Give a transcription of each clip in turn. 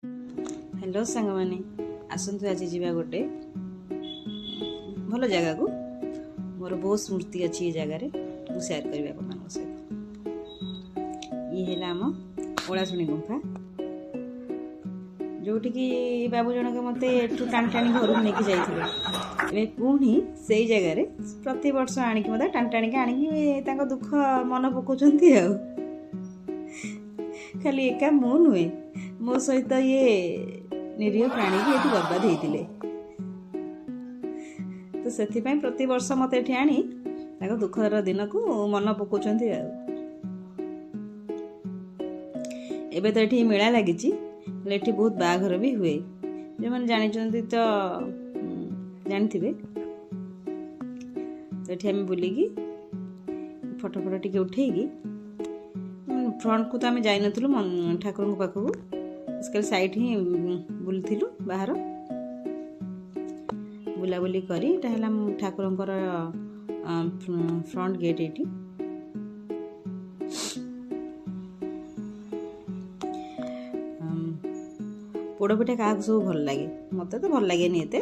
Hello सांग मैंने आसतु आज जा गोटे भल जगह को मोर बहुत स्मृति अच्छी ये जगार मुझे सेयार करवा सहित ये है आम ओलाशुणी गुंफा जोटि बाबू जनक मत टाणी टाणी घर को लेकिन जाइए पुणी से जगार प्रति वर्ष आणिक मत टाणी टाणी आणिक दुख मन पकाउछन्ती आ खाली एका मु नुहे मो सहित ये निरीह प्राणी की ये बर्बाद होते तो से प्रति वर्ष मत ये आनी दुखर दिन को मन पकाउछन्ती आ एबे तो ये मेला लगी ये बहुत बाघर भी हुए जो मैंने जानी तो जानते तो ये आम बुलिकी फोटो फोटो टी उठेगी फ्रंट को तो आम जाइन ठाकुर पाखक इसके साइड ही बुलूँ बाहर बुलाबुली करी ठाकुर फ्रंट गेट ये पोड़पिठा क्या सब भल लगे मत तो भल लगे एत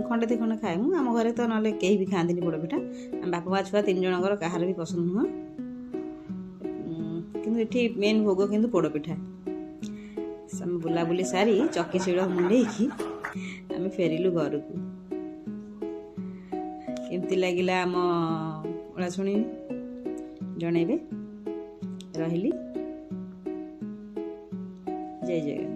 खंडे दी खंडे खाए आम घरे तो ना कहीं भी खाती पोड़पिठा बापा माँ छुआ 3 जनकर कहार भी पसंद नुह कि ये मेन भोग कि पोड़पिठा बुलाबुली सारी चकी शिड़ मुंडे आम फेरिलु घर को केमती लगिला आम ओलाशुणी जनइबे रही जय जगन्नाथ।